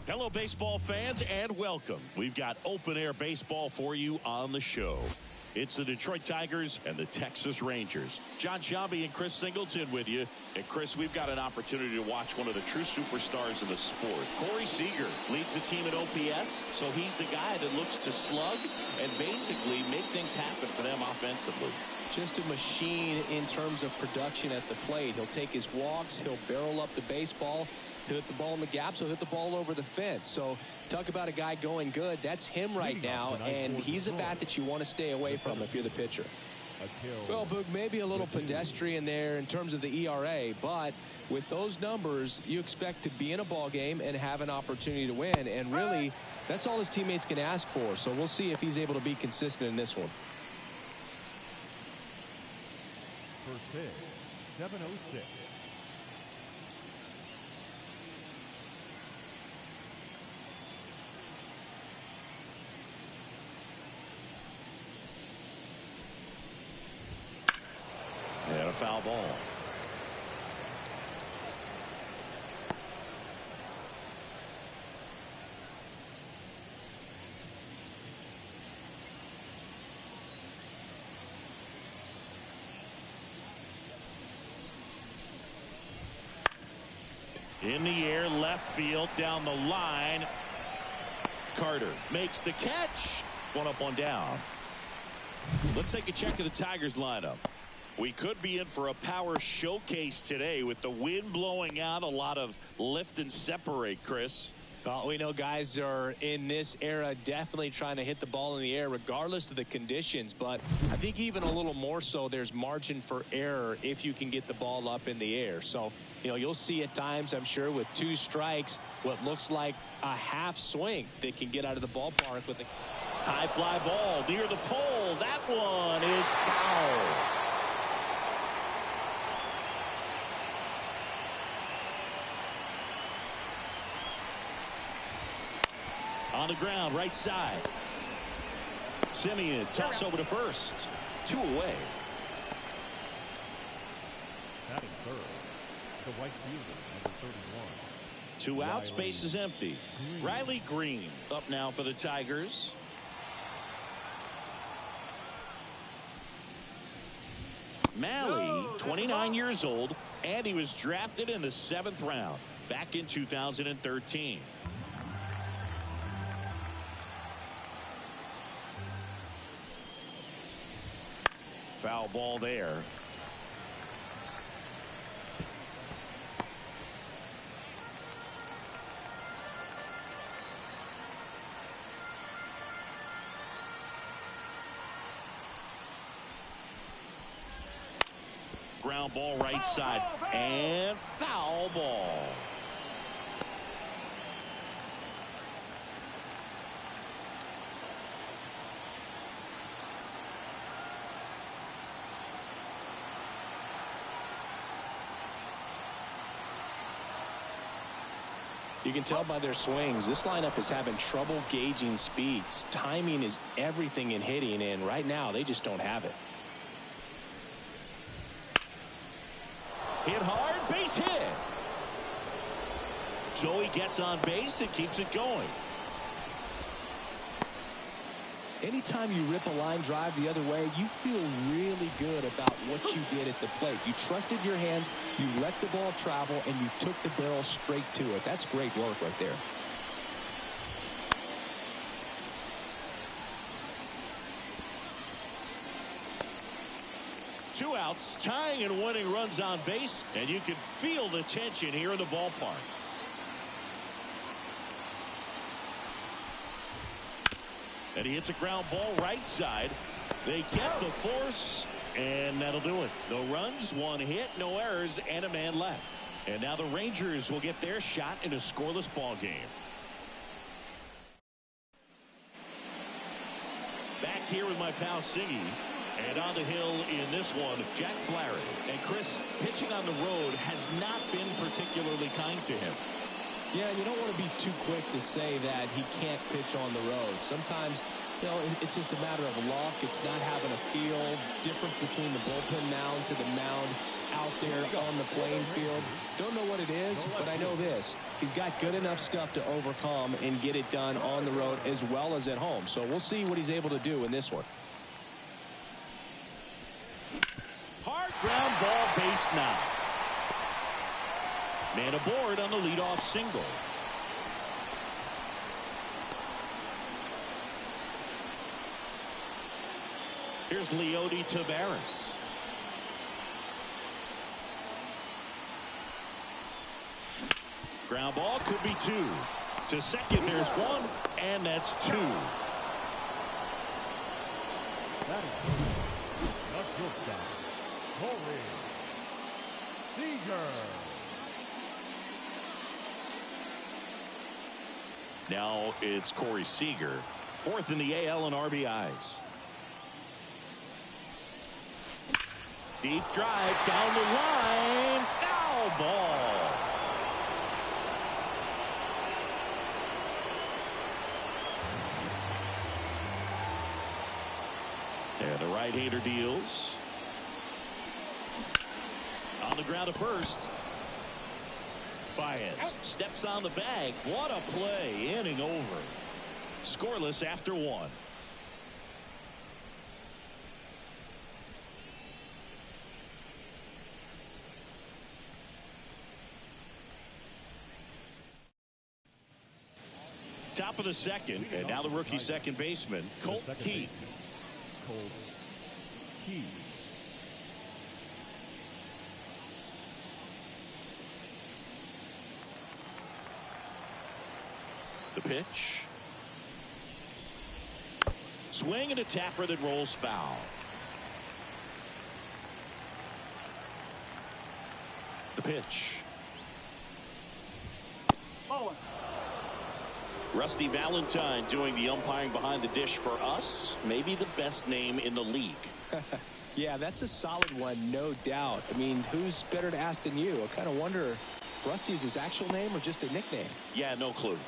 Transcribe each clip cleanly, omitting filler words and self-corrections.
Hello, baseball fans, and welcome. We've got open-air baseball for you on the show. It's the Detroit Tigers and the Texas Rangers. John Sciambi and Chris Singleton with you. And, Chris, we've got an opportunity to watch one of the true superstars in the sport. Corey Seager leads the team at OPS, so he's the guy that looks to slug and basically make things happen for them offensively. Just a machine in terms of production at the plate. He'll take his walks. He'll barrel up the baseball. He'll hit the ball in the gaps. He'll hit the ball over the fence. So talk about a guy going good. That's him right now, and he's a bat that you want to stay away from if you're the pitcher. Well, Boog, maybe a little pedestrian there in terms of the ERA, but with those numbers, you expect to be in a ball game and have an opportunity to win, and really, that's all his teammates can ask for. So we'll see if he's able to be consistent in this one. First pitch, 7:06. And a foul ball. In the air, left field, down the line. Carter makes the catch. One up, one down. Let's take a check of the Tigers lineup. We could be in for a power showcase today with the wind blowing out, a lot of lift and separate, Chris. Well, we know guys are in this era definitely trying to hit the ball in the air regardless of the conditions, but I think even a little more so there's margin for error if you can get the ball up in the air. So, you know, you'll see at times, I'm sure, with two strikes, what looks like a half swing that can get out of the ballpark with a high fly ball near the pole. That one is foul. On the ground, right side. Simeon toss over to first. 2 away. Batting third, the right fielder, number 31. 2 outs, base is empty. Riley Green up now for the Tigers. Malley, 29 years old, and he was drafted in the 7th round back in 2013. Foul ball there. Ground ball right side and foul ball. You can tell by their swings, this lineup is having trouble gauging speeds. Timing is everything in hitting, and right now they just don't have it. Hit hard, base hit. So he gets on base and keeps it going. Anytime you rip a line drive the other way, you feel really good about what you did at the plate. You trusted your hands, you let the ball travel, and you took the barrel straight to it. That's great work right there. Two outs, tying and winning runs on base, and you can feel the tension here in the ballpark. And he hits a ground ball right side. They get the force, and that'll do it. No runs, one hit, no errors, and a man left. And now the Rangers will get their shot in a scoreless ball game. Back here with my pal Siggy. And on the hill in this one, Jack Flaherty. And Chris, pitching on the road has not been particularly kind to him. Yeah, and you don't want to be too quick to say that he can't pitch on the road. Sometimes, it's just a matter of luck. It's not having a feel. Difference between the bullpen mound to the mound out there on the playing field. Don't know what it is, but I know this. He's got good enough stuff to overcome and get it done on the road as well as at home. So we'll see what he's able to do in this one. Hard ground ball, base knock. Man aboard on the leadoff single. Here's Leody Taveras. Ground ball could be two. To second, there's one, and that's two. That is the shortstop, Corey Seager. Now it's Corey Seager, fourth in the AL in RBIs. Deep drive down the line. Foul ball. And the right-hander deals. On the ground to first. Baez steps on the bag. What a play. Inning over. Scoreless after one. Top of the second, and now the rookie second baseman, Colt Heath. Colt Heath. The pitch. Swing and a tapper that rolls foul. The pitch. Rusty Valentine doing the umpiring behind the dish for us. Maybe the best name in the league. Yeah, that's a solid one, no doubt. I mean, who's better to ask than you? I kind of wonder if Rusty is his actual name or just a nickname. Yeah, no clue.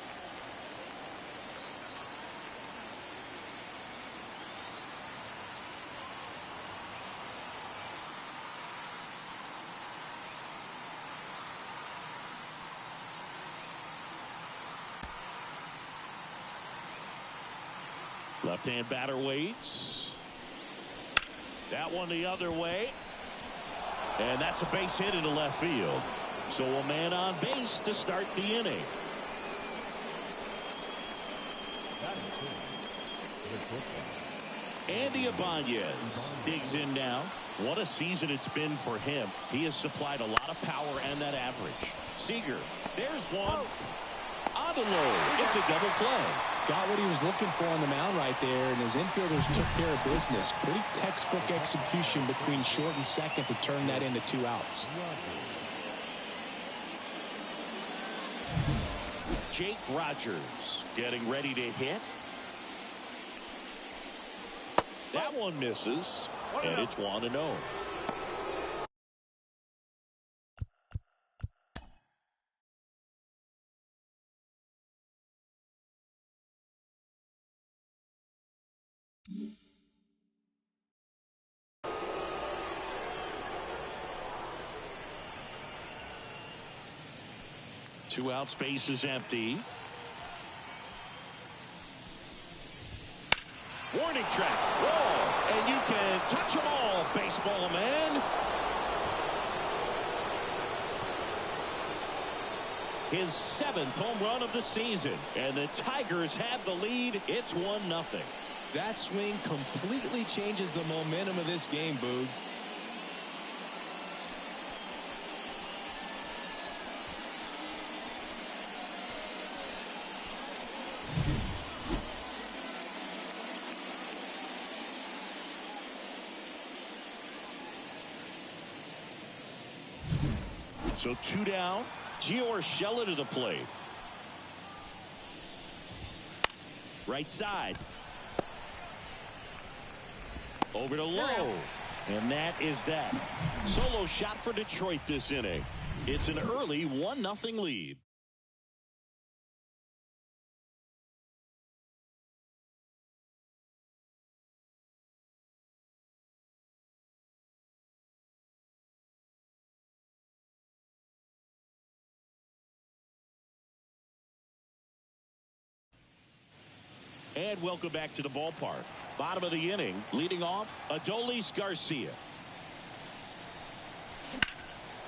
Left-hand batter waits. That one the other way. And that's a base hit into left field. So a man on base to start the inning. Andy Ibanez digs in now. What a season it's been for him. He has supplied a lot of power and that average. Seager, there's one. On the low. It's a double play. Got what he was looking for on the mound right there, and his infielders took care of business. Pretty textbook execution between short and second to turn that into 2 outs. Jake Rogers getting ready to hit. That one misses, and it's 1-0. 2 outs, base is empty. Warning track. Whoa. And you can touch them all, baseball man. His 7th home run of the season. And the Tigers have the lead. It's 1-0. That swing completely changes the momentum of this game, Boog. So 2 down. Gio Urshela to the plate. Right side. Over to Lowe. And that is that. Solo shot for Detroit this inning. It's an early 1-0 lead. And welcome back to the ballpark. Bottom of the inning, leading off, Adolis Garcia.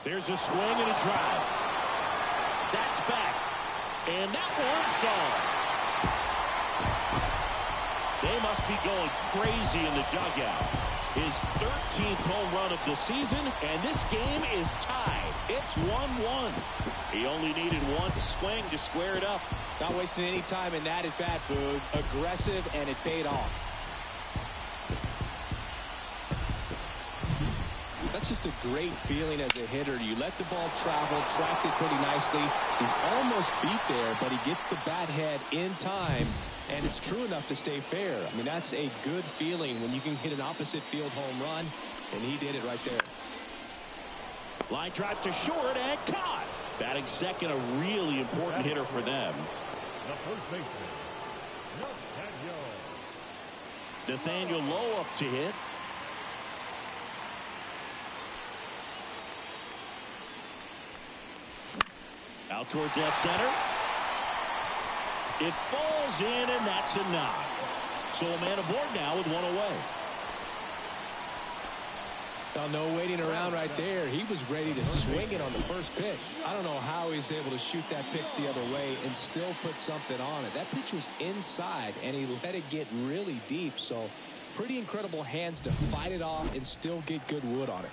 There's a swing and a drive. That's back. And that one's gone. They must be going crazy in the dugout. His 13th home run of the season, and this game is tied. It's 1-1. He only needed one swing to square it up. Not wasting any time in that at bat, Boog. Aggressive, and it paid off. That's just a great feeling as a hitter. You let the ball travel, tracked it pretty nicely. He's almost beat there, but he gets the bat head in time, and it's true enough to stay fair. I mean, that's a good feeling when you can hit an opposite field home run, and he did it right there. Line drive to short and caught. Batting second, a really important hitter for them. The first baseman, Nathaniel Lowe up to hit. Out towards left center. It falls in, and that's a knock. So a man aboard now with one away. Well, no waiting around right there. He was ready to swing it on the first pitch. I don't know how he's able to shoot that pitch the other way and still put something on it. That pitch was inside, and he let it get really deep. So pretty incredible hands to fight it off and still get good wood on it.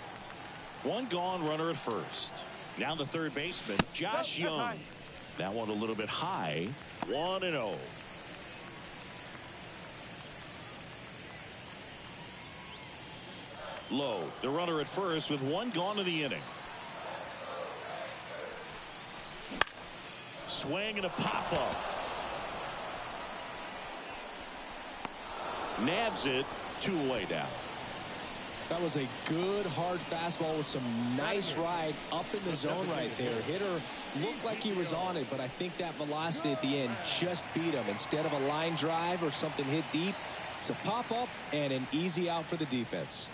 One gone, runner at first. Now the third baseman, Josh Young. That one a little bit high. 1-0. Lowe, the runner at first with one gone in the inning. Swing and a pop-up. Nabs it, 2 away now. That was a good hard fastball with some nice ride up in the zone right there. Hitter looked like he was on it, but I think that velocity at the end just beat him. Instead of a line drive or something hit deep, it's a pop-up and an easy out for the defense.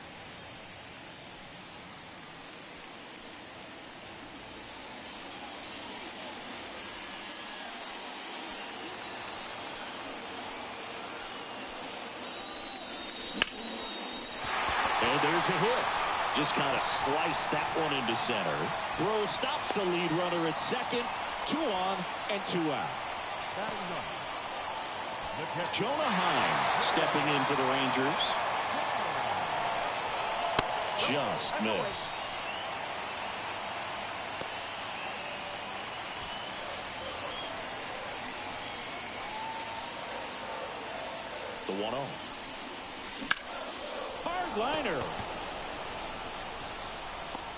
There's a hit. Just kind of sliced that one into center. Throw stops the lead runner at second. 2 on and 2 out. Jonah Heim stepping in for the Rangers. Just missed. The 1-0. Hardliner.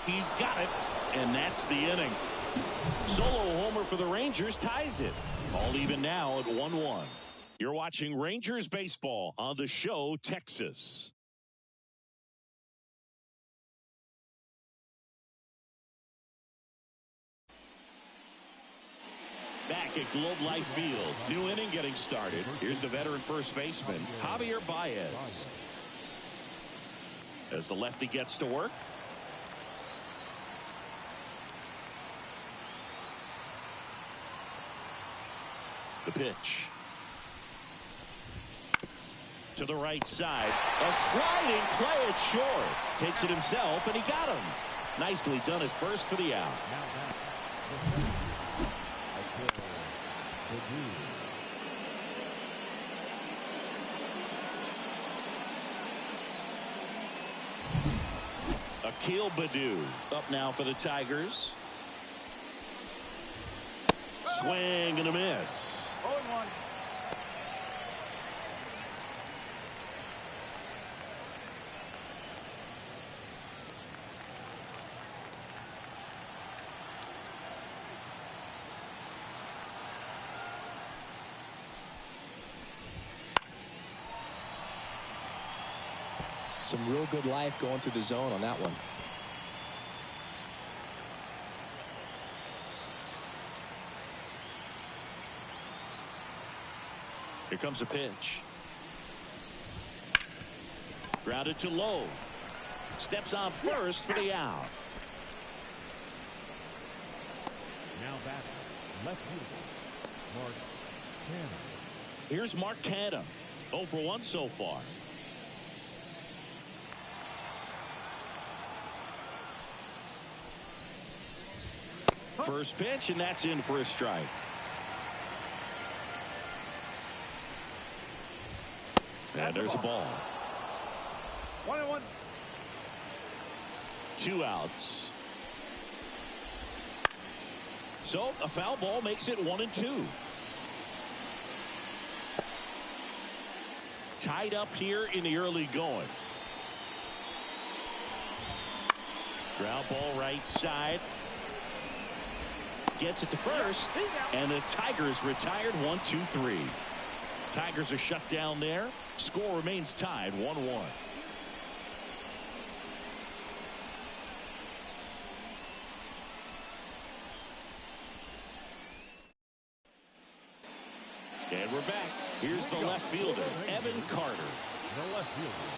He's got it, and that's the inning. Solo homer for the Rangers ties it. All even now at 1-1. You're watching Rangers baseball on the show Texas. Back at Globe Life Field. New inning getting started. Here's the veteran first baseman, Javier Baez. As the lefty gets to work. The pitch. To the right side. A sliding play it short. Takes it himself, and he got him. Nicely done at first for the out. Akil Baddoo up now for the Tigers. Swing and a miss. 0-1. Some real good life going through the zone on that one. Here comes a pitch. Grounded to low. Steps on first for the out. Now back, left fielder, Mark Cannon. Here's Mark Cannon. 0 for 1 so far. First pitch, and that's in for a strike. And there's a ball. 1-1. 2 outs. So a foul ball makes it 1-2. Tied up here in the early going. Ground ball right side. Gets it to first, and the Tigers retired 1-2-3. Tigers are shut down there. Score remains tied 1-1. And we're back. Here's the left fielder, Evan Carter. The left fielder.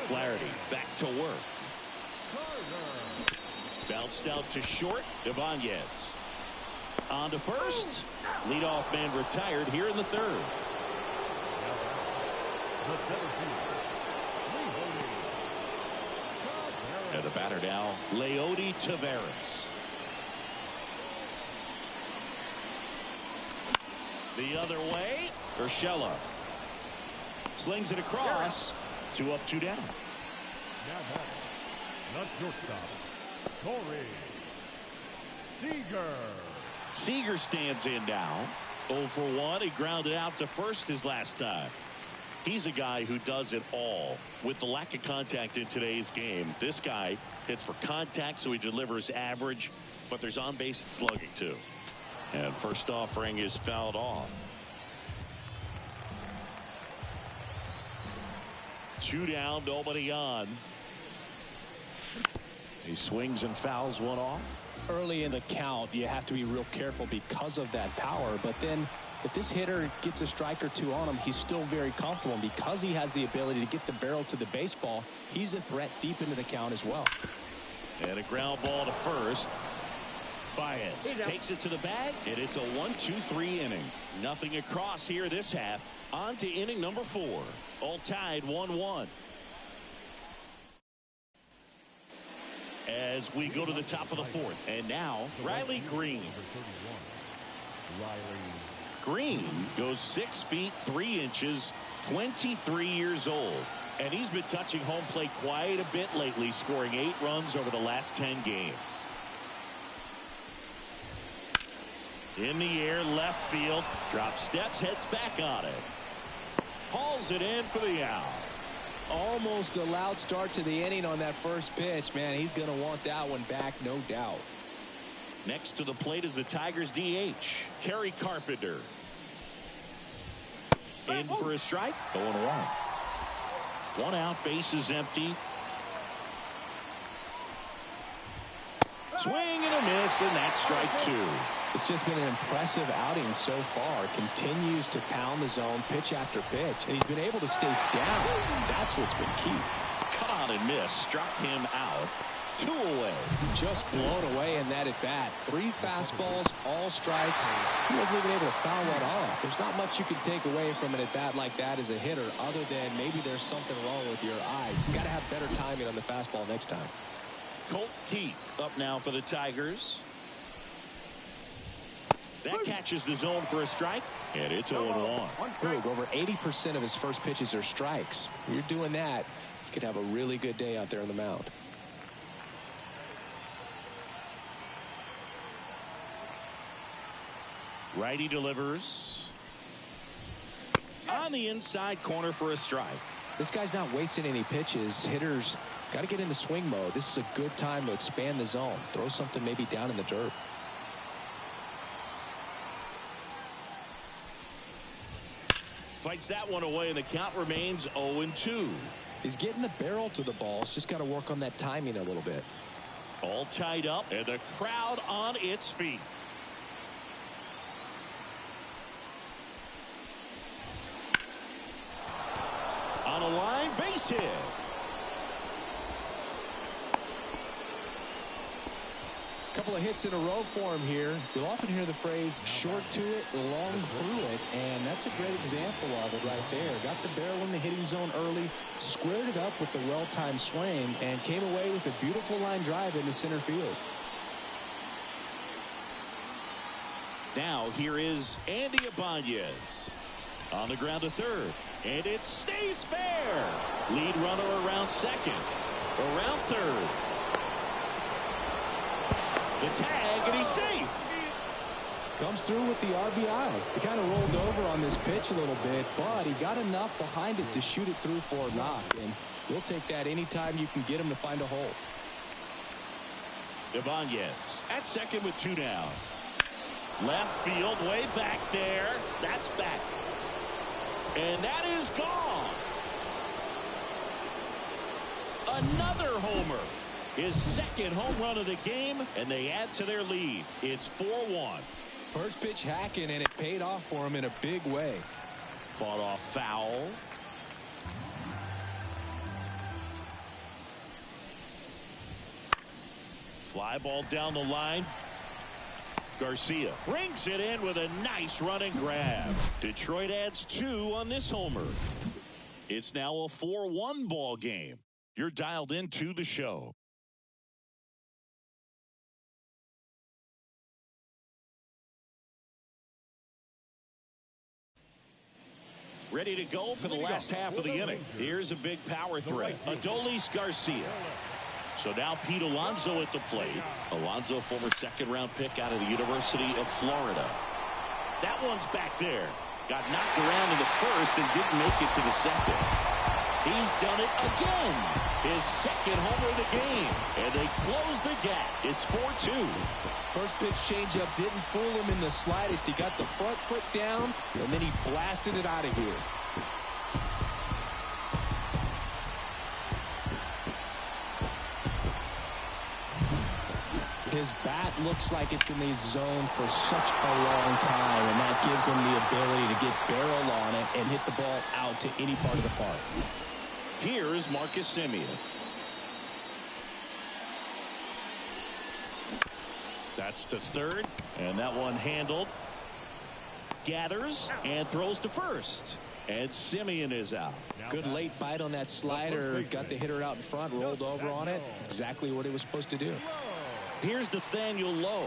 Flaherty back to work. Bounced out to short. Ibanez on to first. Leadoff man retired here in the third. And the batter now, Leody Taveras. The other way, Urshela slings it across. 2 up, 2 down. Now back, the shortstop, Corey Seager. Seager stands in now. 0 for 1. He grounded out to first his last time. He's a guy who does it all. With the lack of contact in today's game, this guy hits for contact, so he delivers average, but there's on-base slugging too. And first offering is fouled off. 2 down, nobody on. He swings and fouls one off. Early in the count, you have to be real careful because of that power. But then if this hitter gets a strike or two on him, he's still very comfortable. And because he has the ability to get the barrel to the baseball, he's a threat deep into the count as well. And a ground ball to first. Baez takes it to the bag, and it's a 1-2-3 inning. Nothing across here this half. On to inning number 4. All tied 1-1. As we go to the top of the 4th. And now, Riley Green. Green goes 6 feet 3 inches, 23 years old. And he's been touching home plate quite a bit lately, scoring 8 runs over the last 10 games. In the air, left field. Drop steps, heads back on it. Hauls it in for the out. Almost a loud start to the inning on that first pitch. Man, he's going to want that one back, no doubt. Next to the plate is the Tigers DH, Kerry Carpenter. In for a strike, 0-1. 1 out, bases empty. Swing and a miss, and that's strike 2. It's just been an impressive outing so far. Continues to pound the zone pitch after pitch, and he's been able to stay down. That's what's been key. Cut on and miss, struck him out. 2 away. Just blown away in that at bat. 3 fastballs, all strikes. He wasn't even able to foul one off. There's not much you can take away from an at bat like that as a hitter, other than maybe there's something wrong with your eyes. Got to have better timing on the fastball next time. Colt Keith up now for the Tigers. That catches the zone for a strike, and it's 0-1. Big, over 80% of his first pitches are strikes. When you're doing that, you could have a really good day out there on the mound. Righty delivers. On the inside corner for a strike. This guy's not wasting any pitches. Hitters got to get into swing mode. This is a good time to expand the zone. Throw something maybe down in the dirt. Fights that one away, and the count remains 0-2. He's getting the barrel to the ball. He's just got to work on that timing a little bit. All tied up, and the crowd on its feet. On a line, base hit. Couple of hits in a row for him here. You'll often hear the phrase short to it, long through it, and that's a great example of it right there. Got the barrel in the hitting zone early, squared it up with the well-timed swing, and came away with a beautiful line drive into center field. Now here is Andy Ibanez on the ground to third, and it stays fair. Lead runner around second, around third. The tag, and he's safe. Comes through with the RBI. He kind of rolled over on this pitch a little bit, but he got enough behind it to shoot it through for a knock, and we'll take that anytime you can get him to find a hole. Ibanez at second with 2 down. Left field, way back there. That's back. And that is gone. Another homer. His second home run of the game, and they add to their lead. It's 4-1. First pitch hacking, and it paid off for him in a big way. Fought off foul. Fly ball down the line. Garcia brings it in with a nice running grab. Detroit adds 2 on this homer. It's now a 4-1 ball game. You're dialed into the show. Ready to go for the last half of the inning. Here's a big power threat. Adolis Garcia. So now Pete Alonso at the plate. Alonso, former second-round pick out of the University of Florida. That one's back there. Got knocked around in the first and didn't make it to the second. He's done it again. His second homer of the game. And they close the gap. It's 4-2. First pitch changeup didn't fool him in the slightest. He got the front foot down, and then he blasted it out of here. His bat looks like it's in the zone for such a long time, and that gives him the ability to get barrel on it and hit the ball out to any part of the park. Here is Marcus Semien. That's to third, and that one handled. Gathers and throws to first, and Semien is out. Good late bite on that slider. Got the hitter out in front, rolled over on it. Exactly what he was supposed to do. Here's Nathaniel Lowe.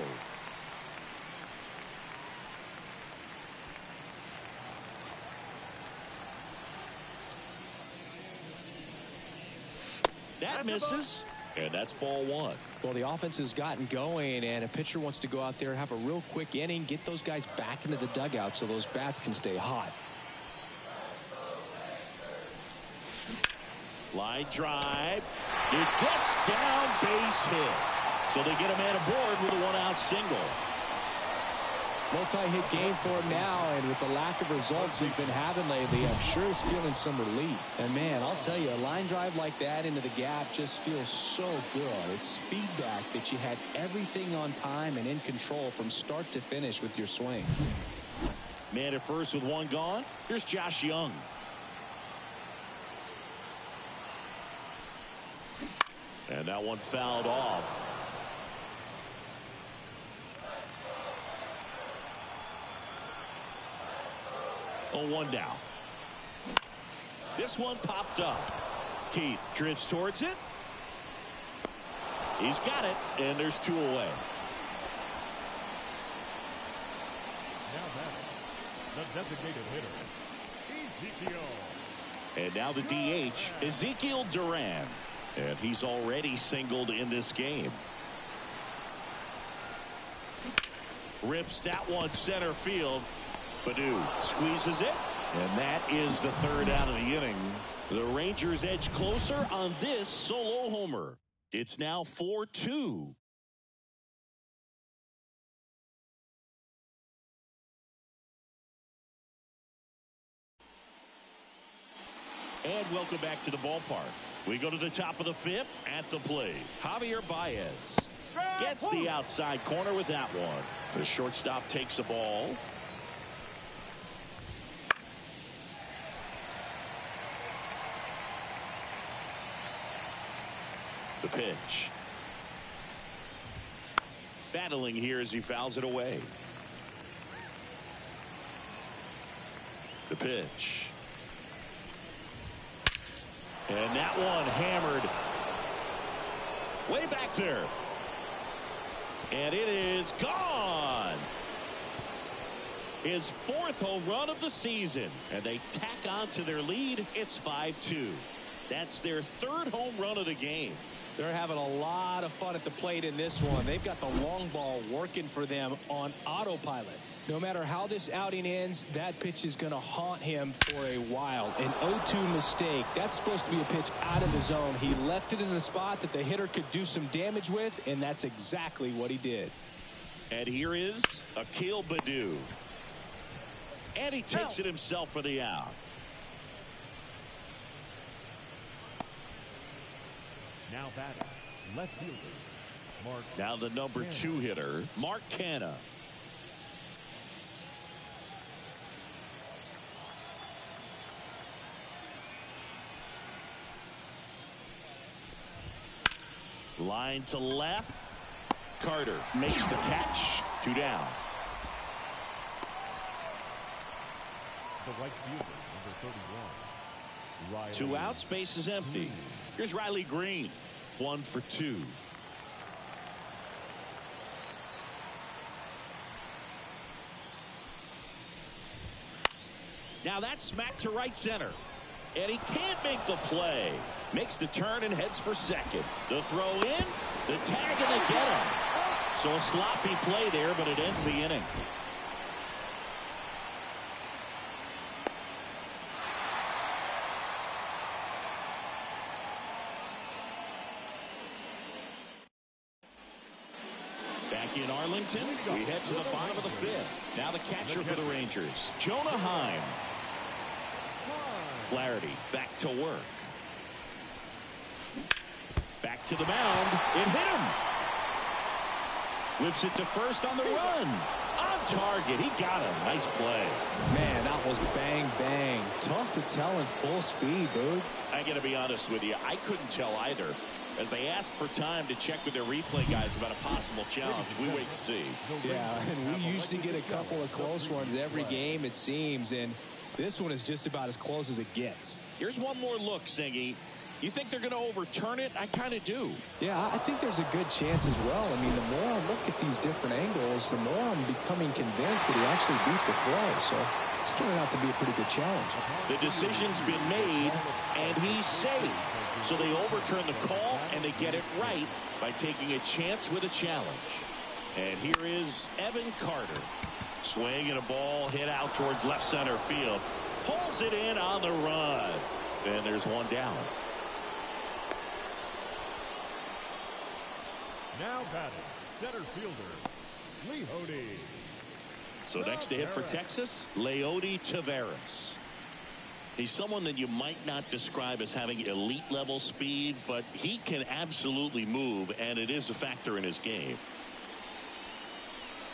That misses, and that's ball one. Well, the offense has gotten going, and a pitcher wants to go out there and have a real quick inning, get those guys back into the dugout so those bats can stay hot. Line drive. It gets down, base hit. So they get a man aboard with a one-out single. Multi-hit game for him now, and with the lack of results he's been having lately, I'm sure he's feeling some relief. And man, I'll tell you, a line drive like that into the gap just feels so good. It's feedback that you had everything on time and in control from start to finish with your swing. Man at first with one gone. Here's Josh Young. And that one fouled off. 0-1 now. This one popped up. Keith drifts towards it. He's got it, and there's two away. Now that's the designated hitter, Ezekiel. And now the DH, Ezekiel Duran. And he's already singled in this game. Rips that one center field. Baddoo squeezes it, and that is the third out of the inning. The Rangers edge closer on this solo homer. It's now 4-2. And welcome back to the ballpark. We go to the top of the fifth. At the plate, Javier Baez gets the outside corner with that one. The shortstop takes the ball. The pitch. Battling here as he fouls it away. The pitch. And that one hammered way back there. And it is gone. His fourth home run of the season. And they tack on to their lead. It's 5-2. That's their third home run of the game. They're having a lot of fun at the plate in this one. They've got the long ball working for them on autopilot. No matter how this outing ends, that pitch is going to haunt him for a while. An 0-2 mistake. That's supposed to be a pitch out of the zone. He left it in a spot that the hitter could do some damage with, and that's exactly what he did. And here is Akil Baddoo. And he takes it himself for the out. Now batting, left fielder, Mark. Now the number 2 hitter, Mark Canha. Line to left. Carter makes the catch. 2 down. The right fielder, number 31. 2 outs, base is empty. Here's Riley Green. 1 for 2. Now that's smacked to right center. And he can't make the play. Makes the turn and heads for second. The throw in, the tag, and they get him. So a sloppy play there, but it ends the inning. Back in Arlington, we head to the bottom of the fifth. Now the catcher for the Rangers, Jonah Heim. Flaherty back to work. Back to the mound. It hit him. Whips it to first on the run. On target. He got him. Nice play. Man, that was bang, bang. Tough to tell in full speed, dude. I got to be honest with you. I couldn't tell either. As they ask for time to check with their replay guys about a possible challenge, we wait and see. Yeah, and we usually get a couple of close ones every game, it seems. And this one is just about as close as it gets. Here's one more look, Singy. You think they're going to overturn it? I kind of do. Yeah, I think there's a good chance as well. I mean, the more I look at these different angles, the more I'm becoming convinced that he actually beat the throw. So it's turning out to be a pretty good challenge. The decision's been made, and he's safe. So they overturn the call, and they get it right by taking a chance with a challenge. And here is Evan Carter. Swing and a ball hit out towards left center field. Pulls it in on the run. And there's one down. Now batting, center fielder, Leody. So next to hit for Texas, Leody Taveras. He's someone that you might not describe as having elite level speed, but he can absolutely move, and it is a factor in his game.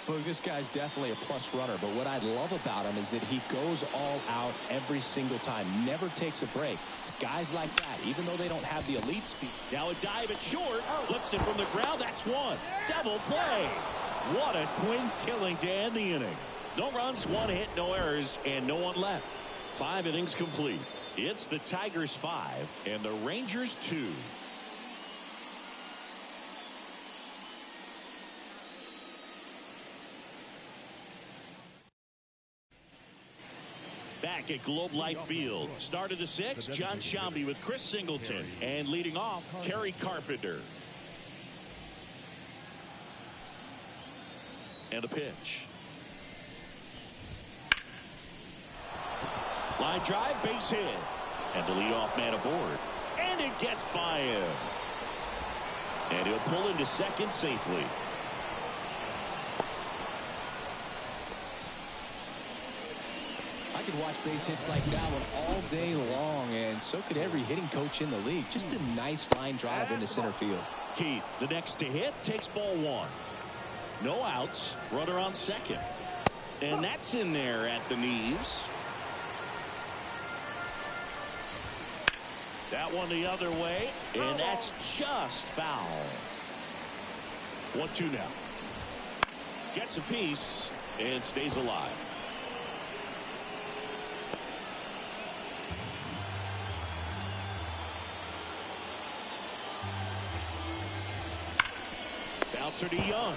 Look, this guy's definitely a plus runner, but what I love about him is that he goes all out every single time, never takes a break. It's guys like that, even though they don't have the elite speed. Now a dive at short, flips it from the ground, that's one. Double play. What a twin killing to end the inning. No runs, one hit, no errors, and no one left. 5 innings complete. It's the Tigers 5 and the Rangers 2. Back at Globe Life Field. Start of the 6th, John Sciambi with Chris Singleton. And leading off, Kerry Carpenter. And a pitch. Line drive, base hit. And the leadoff man aboard. And it gets by him. And he'll pull into second safely. I could watch base hits like that one all day long, and so could every hitting coach in the league. Just a nice line drive into center field. Keith, the next to hit, takes ball 1. No outs, runner on second. And that's in there at the knees. That one the other way, and that's just foul. 1-2 now. Gets a piece and stays alive. Bouncer to Young.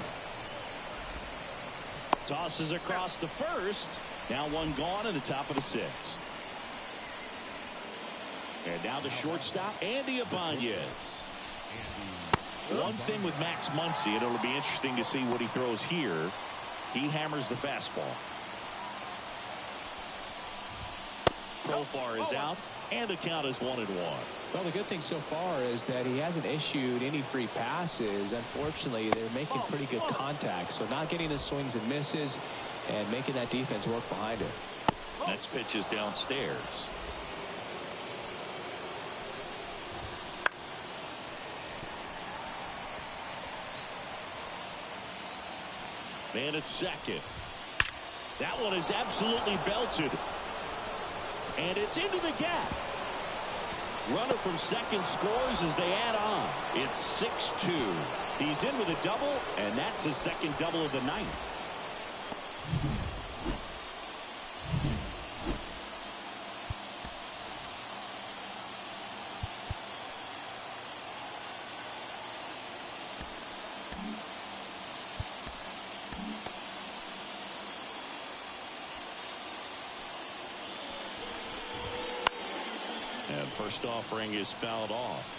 Tosses across the first. Now one gone in the top of the 6th. And now the shortstop, Andy Ibanez. One thing with Max Muncy, and it'll be interesting to see what he throws here. He hammers the fastball. Profar is out, and the count is 1-1. Well, the good thing so far is that he hasn't issued any free passes. Unfortunately, they're making pretty good contact, so not getting the swings and misses and making that defense work behind it. Next pitch is downstairs. Man at second. That one is absolutely belted. And it's into the gap. Runner from second scores as they add on. It's 6-2. He's in with a double, and that's his second double of the night. And first offering is fouled off.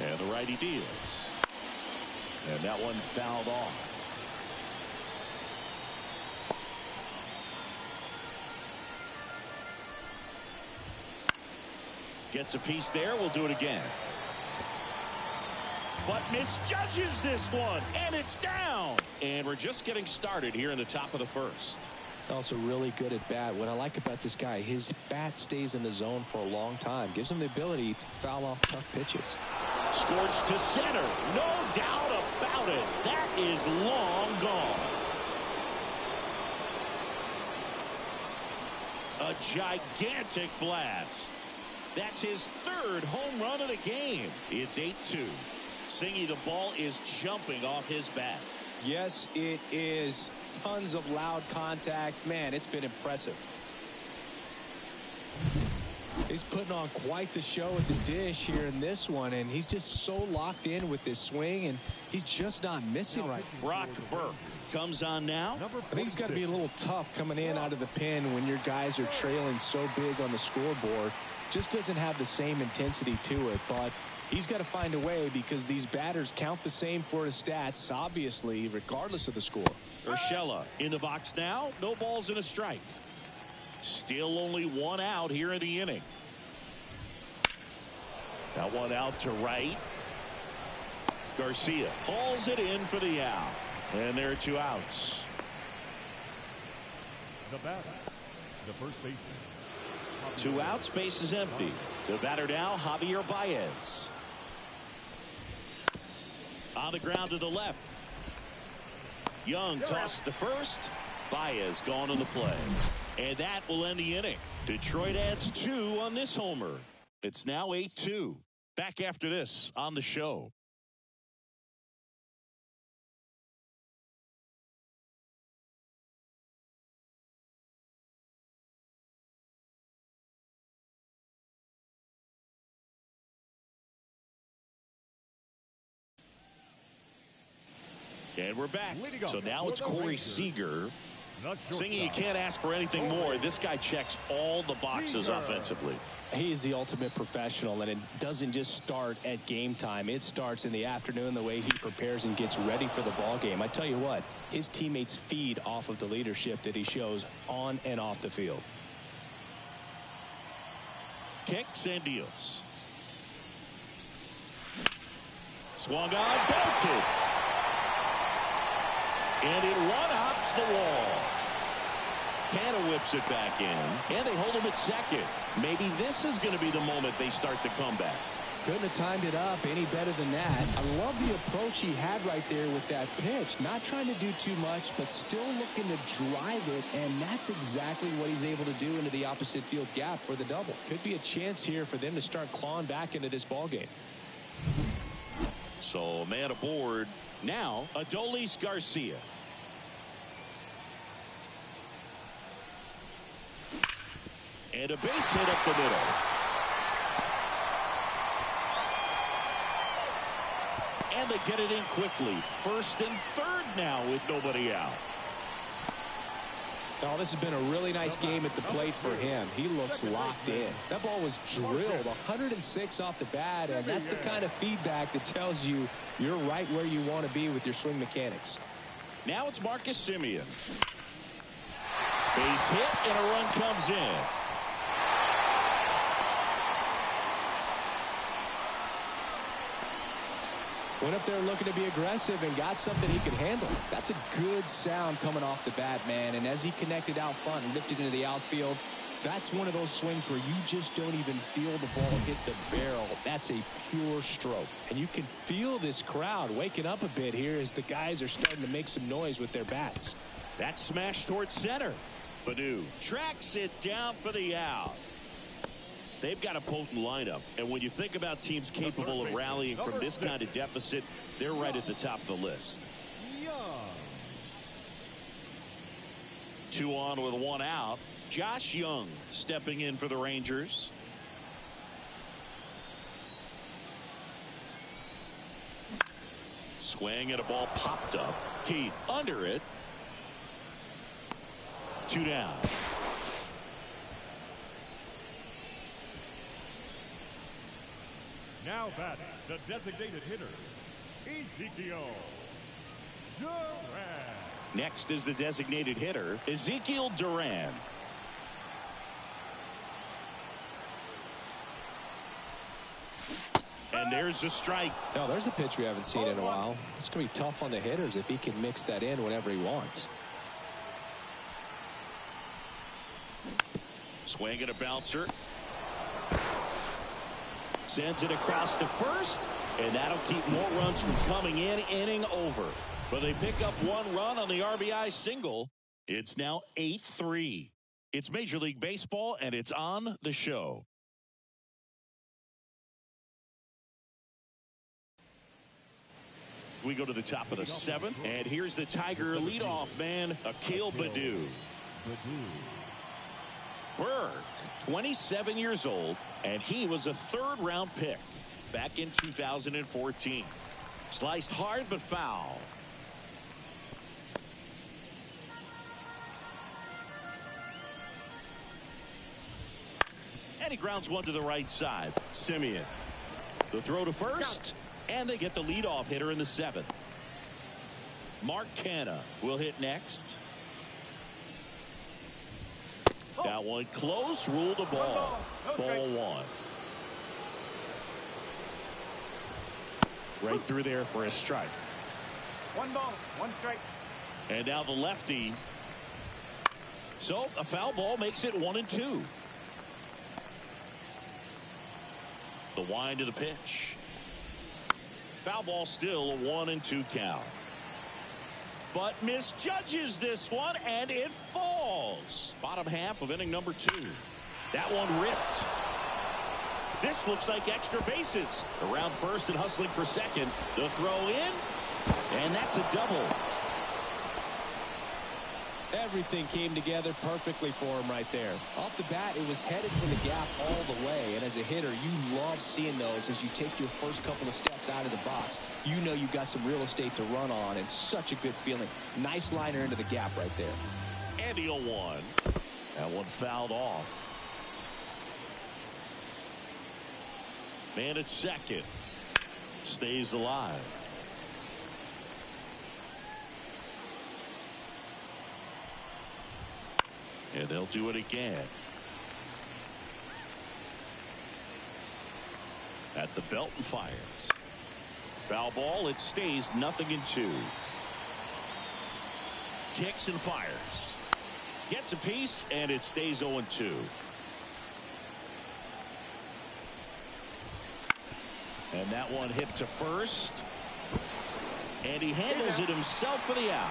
And the righty deals. And that one fouled off. Gets a piece there. We'll do it again. But misjudges this one, and it's down. And we're just getting started here in the top of the 1st. Also really good at bat. What I like about this guy, his bat stays in the zone for a long time. Gives him the ability to foul off tough pitches. Scorched to center. No doubt about it. That is long gone. A gigantic blast. That's his third home run of the game. It's 8-2. Singy, the ball is jumping off his bat. Yes, it is. Tons of loud contact. Man, it's been impressive. He's putting on quite the show at the dish here in this one, and he's just so locked in with this swing, and he's just not missing right. Brock Burke comes on now. I think it's got to be a little tough coming in out of the pen when your guys are trailing so big on the scoreboard. Just doesn't have the same intensity to it, but he's got to find a way because these batters count the same for his stats, obviously, regardless of the score. Urshela in the box now. No balls and a strike. Still only one out here in the inning. That one out to right. Garcia hauls it in for the out. And there are 2 outs. The batter, the first baseman. 2 outs, base is empty. The batter now, Javier Baez. On the ground to the left. Young tossed to first. Baez gone on the play. And that will end the inning. Detroit adds 2 on this homer. It's now 8-2. Back after this on the show. And we're back. So now it's Corey Seager. Singy, you can't ask for anything more. This guy checks all the boxes offensively. He is the ultimate professional, and it doesn't just start at game time. It starts in the afternoon, the way he prepares and gets ready for the ball game. I tell you what, his teammates feed off of the leadership that he shows on and off the field. Kicks and deals. Swung on, belted. And it one-hops the wall. Canna whips it back in. And they hold him at second. Maybe this is going to be the moment they start the comeback. Couldn't have timed it up any better than that. I love the approach he had right there with that pitch. Not trying to do too much, but still looking to drive it. And that's exactly what he's able to do into the opposite field gap for the double. Could be a chance here for them to start clawing back into this ball game. So a man aboard. Now, Adolis Garcia. And a base hit up the middle. And they get it in quickly. First and third now with nobody out. Oh, this has been a really nice game at the plate for him. He looks locked in. That ball was drilled 106 off the bat, and that's the kind of feedback that tells you you're right where you want to be with your swing mechanics. Now it's Marcus Semien. Base hit and a run comes in. Went up there looking to be aggressive and got something he could handle. That's a good sound coming off the bat, man. And as he connected out front and lifted into the outfield, that's one of those swings where you just don't even feel the ball hit the barrel. That's a pure stroke. And you can feel this crowd waking up a bit here as the guys are starting to make some noise with their bats. That smash towards center. Baddoo tracks it down for the out. They've got a potent lineup, and when you think about teams capable of rallying from this kind of deficit, they're right at the top of the list. 2 on with 1 out. Josh Young stepping in for the Rangers. Swing and a ball popped up. Keith under it. 2 down. Now batting, the designated hitter, Ezekiel Duran. Next is the designated hitter, Ezekiel Duran. And there's a strike. No, there's a pitch we haven't seen in a while. It's going to be tough on the hitters if he can mix that in whenever he wants. Swing and a bouncer. Sends it across to first, and that'll keep more runs from coming in. Inning over. But they pick up one run on the RBI single. It's now 8-3. It's Major League Baseball, and it's on the show. We go to the top of the seventh, and here's the Tiger leadoff man, Akil Baddoo. Berg, 27 years old, and he was a third-round pick back in 2014. Sliced hard but foul. And he grounds one to the right side. Simeon. The throw to first, and they get the leadoff hitter in the seventh. Mark Canha will hit next. That one close, ruled a ball. Ball one. Right through there for a strike. 1 ball, 1 strike. And now the lefty. So a foul ball makes it 1-2. The wind of the pitch. Foul ball, still a 1-2 count. But misjudges this one, and it falls. Bottom half of inning number 2. That one ripped. This looks like extra bases. Around first and hustling for second. The throw in, and that's a double. Everything came together perfectly for him right there. Off the bat, it was headed for the gap all the way. And as a hitter, you love seeing those as you take your first couple of steps out of the box. You know you've got some real estate to run on, and such a good feeling. Nice liner into the gap right there. And the 0-1. That one fouled off. Man at second. Stays alive. And they'll do it again. At the belt and fires. Foul ball, it stays 0-2. Kicks and fires. Gets a piece, and it stays 0-2. And that one hit to first. And he handles it himself for the out.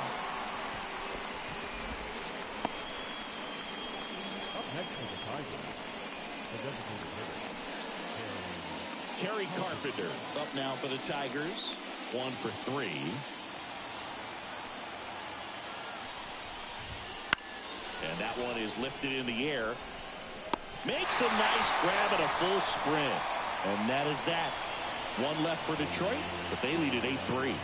Next for the Tigers, the designated hitter, Kerry Carpenter up now for the Tigers. 1 for 3. And that one is lifted in the air. Makes a nice grab at a full sprint. And that is that. One left for Detroit, but they lead at 8-3.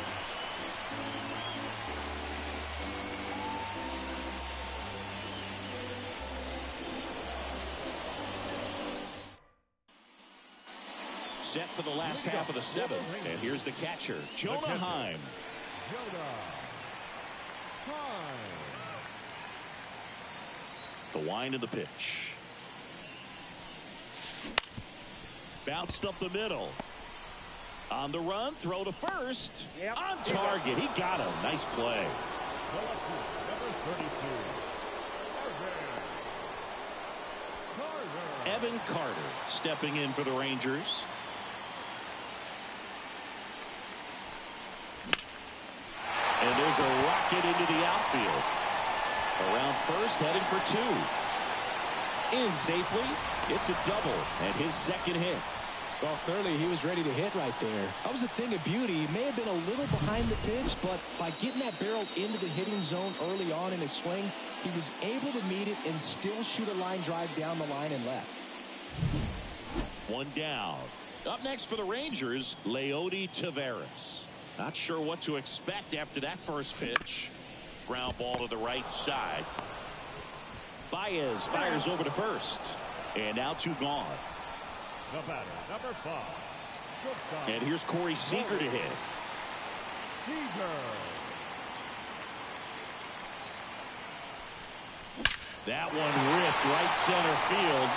Set for the last half of the seventh. And here's the catcher, Jonah Heim. The wind of the pitch. Bounced up the middle. On the run, throw to first. On target, he got him. Nice play. number 32, Evan Carter stepping in for the Rangers. And there's a rocket into the outfield. Around first, heading for 2. In safely. It's a double and his second hit. Well, clearly he was ready to hit right there. That was a thing of beauty. He may have been a little behind the pitch, but by getting that barrel into the hitting zone early on in his swing, he was able to meet it and still shoot a line drive down the line and left. One down. Up next for the Rangers, Leody Taveras. Not sure what to expect after that first pitch. Ground ball to the right side. Baez fires over to first. And now 2 gone. the batter, number 5. And here's Corey Seager to hit. That one ripped right center field.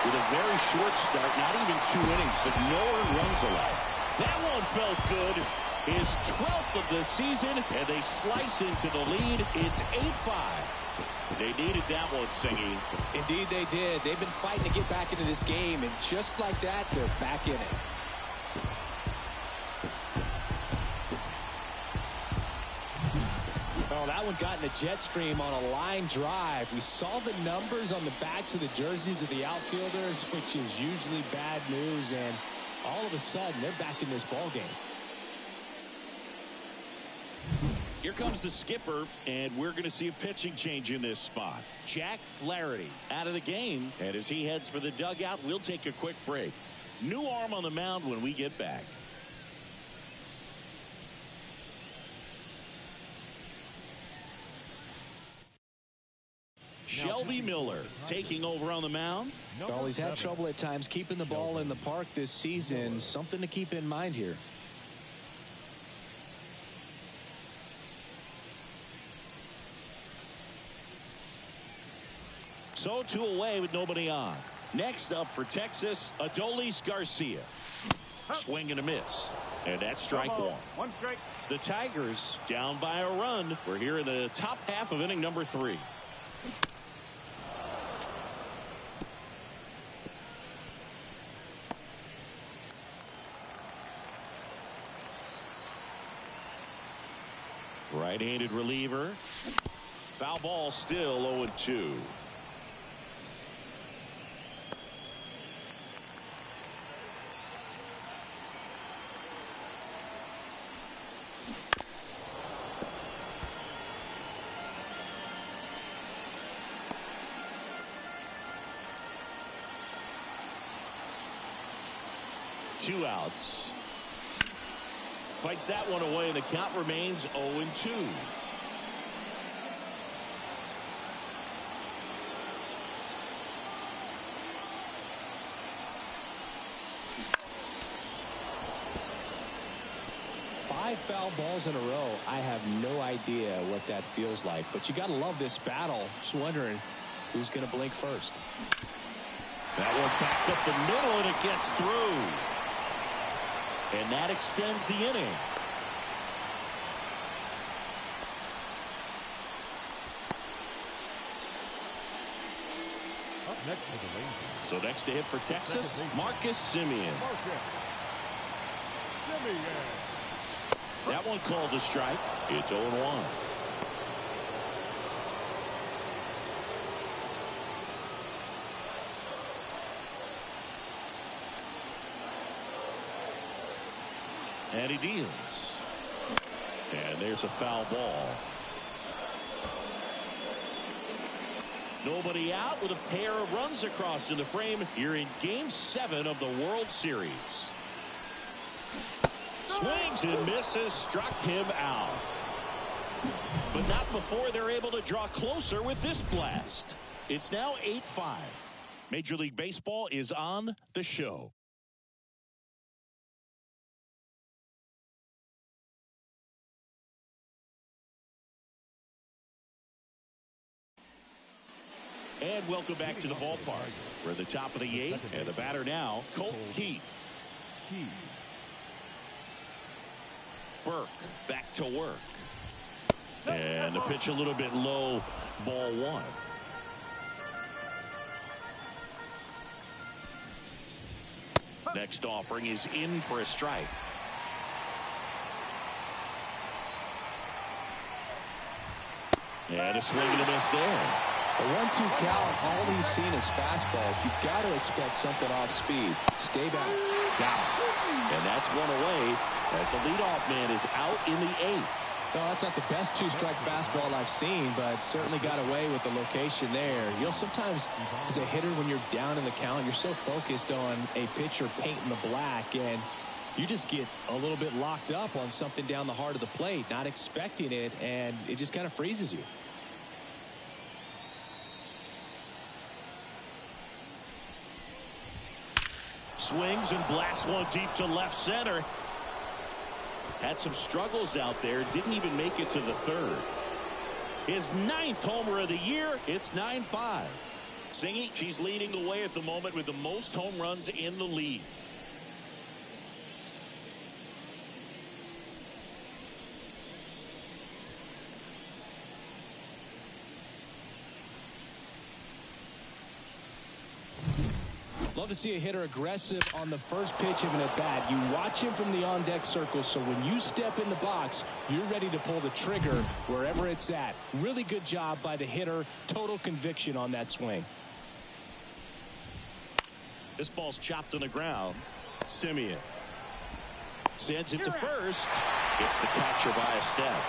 With a very short start, not even 2 innings, but no earned runs allowed. That one felt good. his 12th of the season, and they slice into the lead. It's 8-5. They needed that one, Singy. Indeed they did. They've been fighting to get back into this game, and just like that, they're back in it. Oh, that one got in a jet stream on a line drive. We saw the numbers on the backs of the jerseys of the outfielders, which is usually bad news, and all of a sudden, they're back in this ball game. Here comes the skipper, and we're going to see a pitching change in this spot. Jack Flaherty out of the game, and as he heads for the dugout, we'll take a quick break. New arm on the mound when we get back. Shelby Miller taking over on the mound. Well, he's had trouble at times keeping the ball in the park this season. Something to keep in mind here. So 2 away with nobody on. Next up for Texas, Adolis Garcia. Swing and a miss. And that's strike one. One strike. The Tigers down by a run. We're here in the top half of inning number 3. Right-handed reliever. Foul ball, still 0-2. Two outs. Fights that one away, and the count remains 0-2. Five foul balls in a row. I have no idea what that feels like, but you got to love this battle. Just wondering who's going to blink first. That one backed up the middle, and it gets through. And that extends the inning. Up next for the Rangers. So next to hit for Texas, Marcus Semien. That one called a strike. It's 0-1. And he deals. And there's a foul ball. Nobody out with a pair of runs across in the frame. You're in Game 7 of the World Series. Swings and misses, struck him out. But not before they're able to draw closer with this blast. It's now 8-5. Major League Baseball is on the show. And welcome back to the ballpark. We're at the top of the 8th, and the batter now, Colt Keith. Burke back to work. And the pitch a little bit low, ball 1. Next offering is in for a strike. And a swing and a miss there. A 1-2 count, all he's seen is fastballs. You've got to expect something off speed. Stay back. And that's one away as the leadoff man is out in the 8th. No, that's not the best 2-strike fastball I've seen, but certainly got away with the location there. You'll sometimes, as a hitter, when you're down in the count, you're so focused on a pitcher painting the black, and you just get a little bit locked up on something down the heart of the plate, not expecting it, and it just kind of freezes you. Swings and blasts one deep to left center. Had some struggles out there. Didn't even make it to the 3rd. His 9th homer of the year. It's 9-5. Singy, she's leading the way at the moment with the most home runs in the league. Love to see a hitter aggressive on the first pitch of an at-bat. You watch him from the on-deck circle, so when you step in the box, you're ready to pull the trigger wherever it's at. Really good job by the hitter. Total conviction on that swing. This ball's chopped on the ground. Simeon sends it to first. Gets the catcher by a step.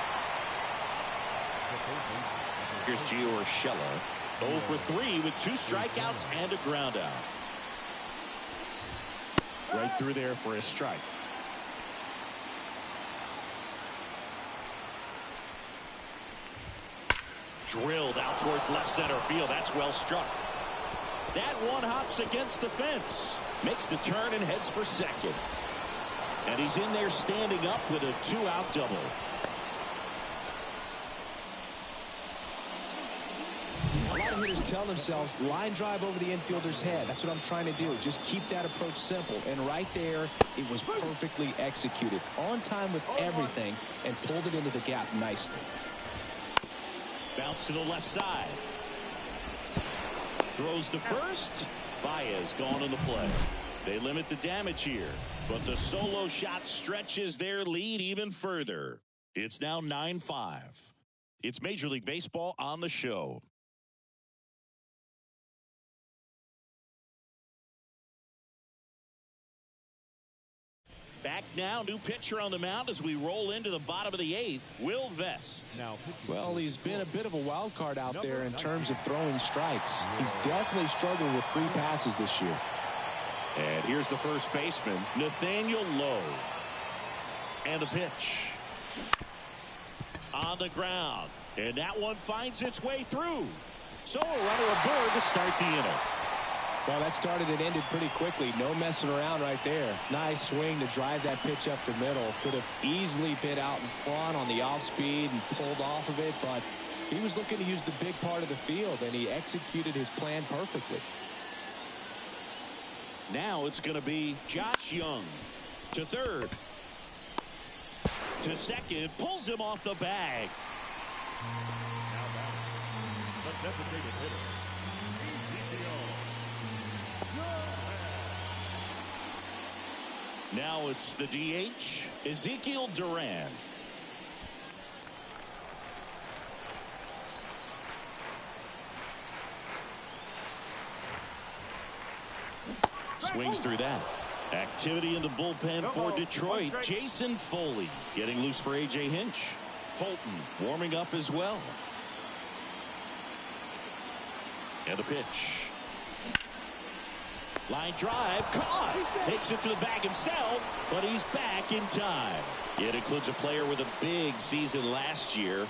Here's Gio Urshela. 0 for 3 with 2 strikeouts and a ground out. Right through there for a strike. Drilled out towards left center field. That's well struck. That one hops against the fence. Makes the turn and heads for second. And he's in there standing up with a 2-out double. A lot of hitters tell themselves, line drive over the infielder's head. That's what I'm trying to do. Just keep that approach simple. And right there, it was perfectly executed. On time with everything and pulled it into the gap nicely. Bounce to the left side. Throws to first. Baez gone in the play. They limit the damage here, but the solo shot stretches their lead even further. It's now 9-5. It's Major League Baseball on the show. Back now, new pitcher on the mound as we roll into the bottom of the 8th, Will Vest. Well, he's been a bit of a wild card out there in terms of throwing strikes. He's definitely struggled with free passes this year. And here's the first baseman, Nathaniel Lowe. And the pitch. On the ground. And that one finds its way through. So a runner aboard to start the inning. Well, that started and ended pretty quickly. No messing around right there. Nice swing to drive that pitch up the middle. Could have easily been out in front on the off speed and pulled off of it, but he was looking to use the big part of the field, and he executed his plan perfectly. Now it's going to be Josh Young to third. To second. Pulls him off the bag. The designated hitter. Now it's the DH, Ezekiel Duran. Swings through that. Activity in the bullpen for Detroit. Jason Foley getting loose for A.J. Hinch. Holton warming up as well. And the pitch. Line drive, caught. Takes it to the bag himself, but he's back in time. It includes a player with a big season last year.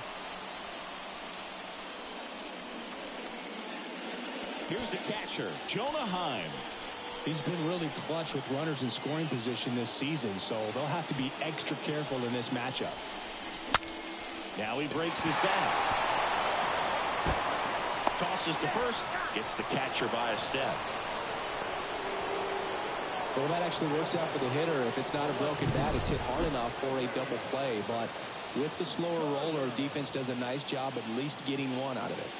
Here's the catcher, Jonah Heim. He's been really clutch with runners in scoring position this season, so they'll have to be extra careful in this matchup. Now he breaks his back. Tosses to first, gets the catcher by a step. Well, that actually works out for the hitter. If it's not a broken bat, it's hit hard enough for a double play. But with the slower roller, defense does a nice job at least getting one out of it.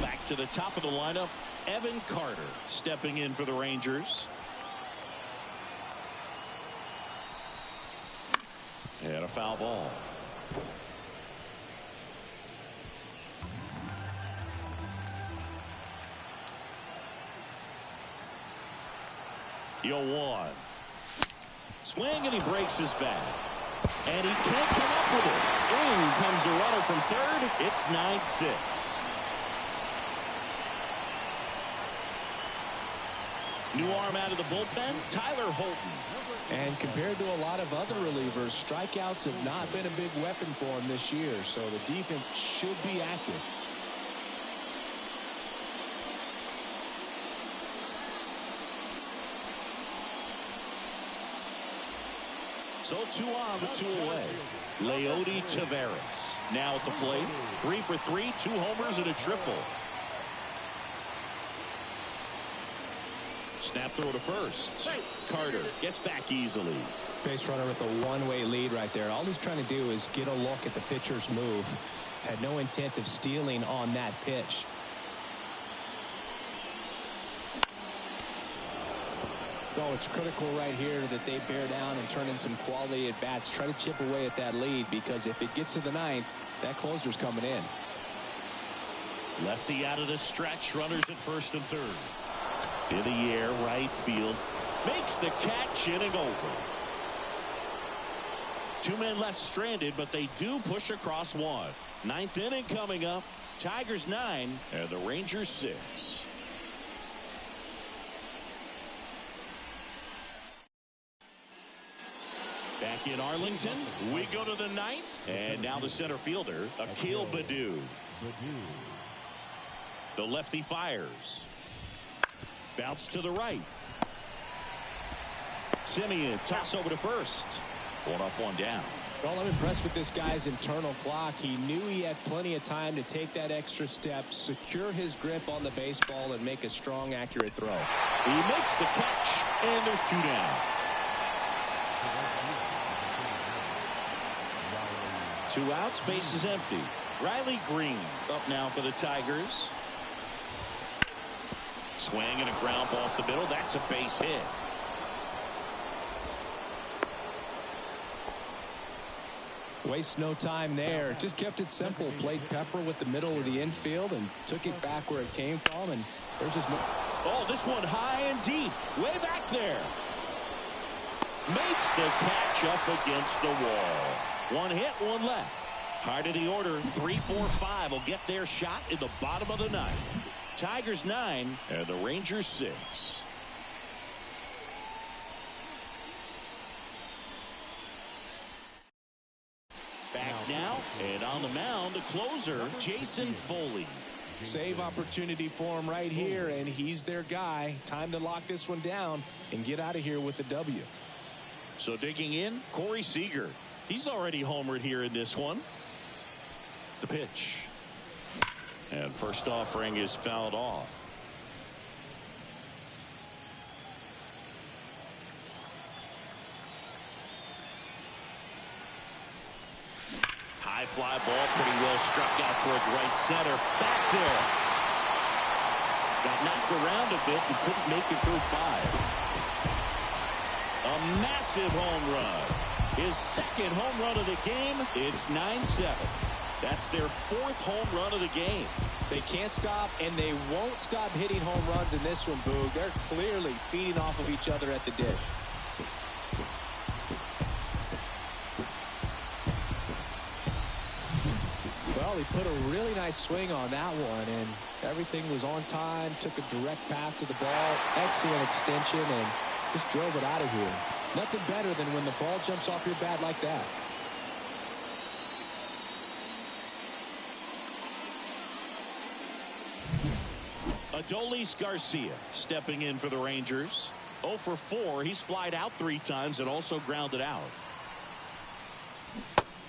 Back to the top of the lineup, Evan Carter stepping in for the Rangers. And a foul ball. One. Swing, and he breaks his back. And he can't come up with it. In comes the runner from third. It's 9-6. New arm out of the bullpen, Tyler Holton. And compared to a lot of other relievers, strikeouts have not been a big weapon for him this year, so the defense should be active. So 2 on, but 2 away. Leody Taveras now at the plate. 3 for 3, 2 homers and a triple. Snap throw to first. Carter gets back easily. Base runner with a one-way lead right there. All he's trying to do is get a look at the pitcher's move. Had no intent of stealing on that pitch. Oh, it's critical right here that they bear down and turn in some quality at bats. Try to chip away at that lead, because if it gets to the ninth, that closer's coming in. Lefty out of the stretch. Runners at first and third. In the air, right field. Makes the catch, inning over. Two men left stranded, but they do push across one. Ninth inning coming up. Tigers 9 and the Rangers 6. Back in Arlington, we go to the ninth, and now the center fielder, Akil Baddoo. The lefty fires. Bounce to the right. Simeon toss over to first. One up, one down. Well, I'm impressed with this guy's internal clock. He knew he had plenty of time to take that extra step, secure his grip on the baseball, and make a strong, accurate throw. He makes the catch, and there's two down. Two outs, base is empty. Riley Green up now for the Tigers. Swing and a ground ball up the middle. That's a base hit. Waste no time there. Just kept it simple. Played pepper with the middle of the infield and took it back where it came from. And there's his. Oh, this one high and deep. Way back there. Makes the catch up against the wall. One hit, one left. Heart of the order, 3, 4, 5 will get their shot in the bottom of the ninth. Tigers 9 and the Rangers 6. Back now, and on the mound, the closer, Jason Foley. Save opportunity for him right here, and he's their guy. Time to lock this one down and get out of here with the W. So digging in, Corey Seager. He's already homered here in this one. The pitch. And first offering is fouled off. High fly ball, pretty well struck out towards right center. Back there. Got knocked around a bit and couldn't make it through 5. A massive home run. His second home run of the game. It's 9-7. That's their 4th home run of the game. They can't stop, and they won't stop hitting home runs in this one, Boog. They're clearly feeding off of each other at the dish. Well, he put a really nice swing on that one, and everything was on time, took a direct path to the ball, excellent extension, and just drove it out of here. Nothing better than when the ball jumps off your bat like that. Adolis Garcia stepping in for the Rangers. 0 for 4. He's flied out 3 times and also grounded out.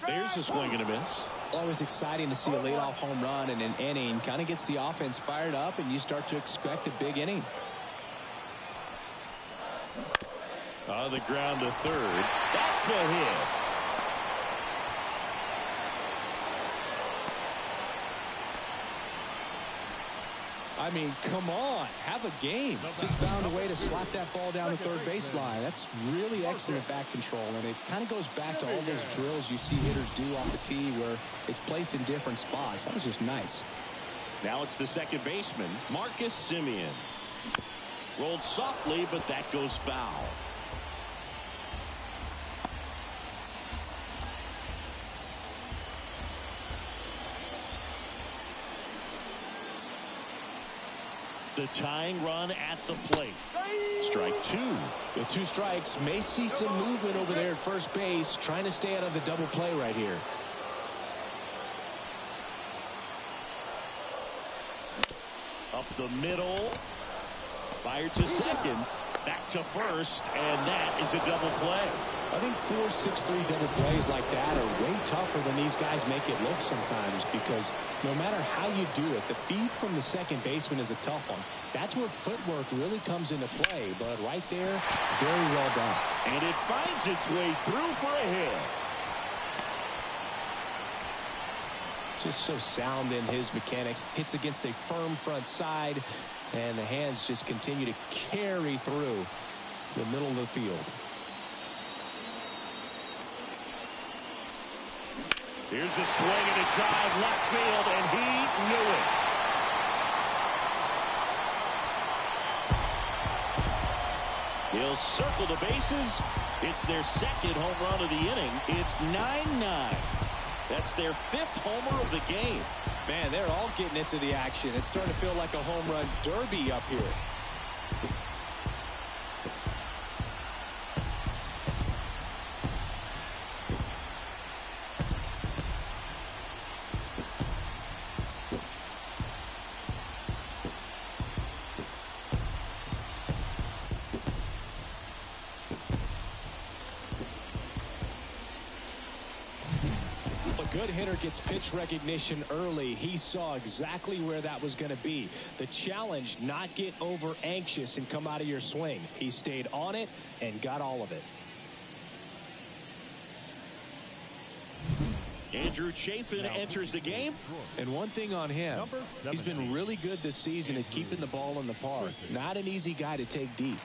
There's a swing and a miss. Always exciting to see a leadoff home run in an inning. Kind of gets the offense fired up, and you start to expect a big inning. On the ground to third. That's a hit. I mean, come on. Have a game. Just found a way to slap that ball down the third baseline. That's really excellent bat control, and it kind of goes back to all those drills you see hitters do off the tee where it's placed in different spots. That was just nice. Now it's the second baseman, Marcus Simeon. Rolled softly, but that goes foul. The tying run at the plate. Strike 2. With 2 strikes, may see some movement over there at first base, trying to stay out of the double play right here. Up the middle. Fired to second. Back to first, and that is a double play. I think 4, 6, 3 double plays like that are way tougher than these guys make it look sometimes, because no matter how you do it, the feed from the second baseman is a tough one. That's where footwork really comes into play, but right there, very well done. And it finds its way through for a hit. Just so sound in his mechanics. Hits against a firm front side, and the hands just continue to carry through the middle of the field. Here's a swing and a drive left field, and he knew it. He'll circle the bases. It's their second home run of the inning. It's 9-9. That's their 5th homer of the game. Man, they're all getting into the action. It's starting to feel like a home run derby up here. Good hitter gets pitch recognition early. He saw exactly where that was going to be. The challenge, not get over anxious and come out of your swing. He stayed on it and got all of it. Andrew Chafin enters the game. And one thing on him, he's been really good this season at keeping the ball in the park. Not an easy guy to take deep.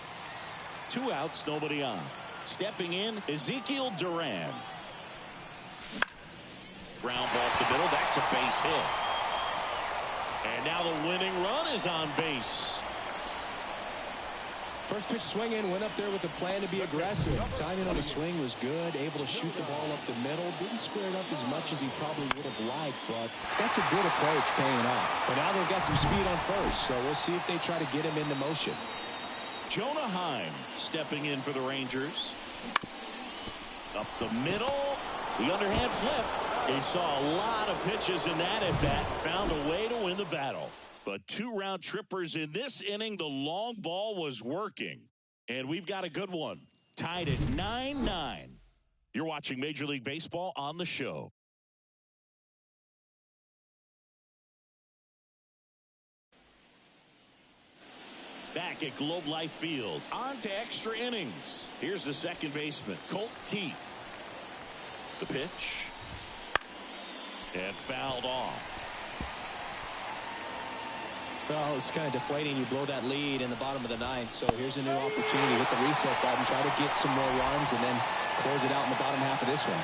2 outs, nobody on. Stepping in, Ezekiel Duran. Ground ball up the middle. That's a base hit. And now the winning run is on base. First pitch swinging, went up there with the plan to be aggressive. Timing on the swing was good, able to shoot the ball up the middle. Didn't square it up as much as he probably would have liked, but that's a good approach paying off. But now they've got some speed on first, so we'll see if they try to get him into motion. Jonah Heim stepping in for the Rangers. Up the middle. The underhand flip. He saw a lot of pitches in that at bat. Found a way to win the battle. But 2 round trippers in this inning. The long ball was working. And we've got a good one. Tied at 9-9. You're watching Major League Baseball on the show. Back at Globe Life Field. On to extra innings. Here's the second baseman, Colt Keith. The pitch. And fouled off. Well, it's kind of deflating. You blow that lead in the bottom of the 9th. So here's a new opportunity. Hit the reset button. Try to get some more runs and then close it out in the bottom half of this one.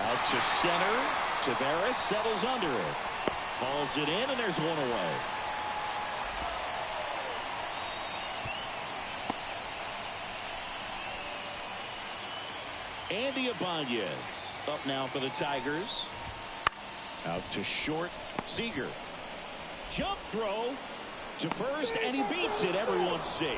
Out to center. Tavares settles under it. Hauls it in, and there's one away. Andy Ibanez up now for the Tigers. Out to short. Seager. Jump throw to first, and he beats it. Everyone's safe.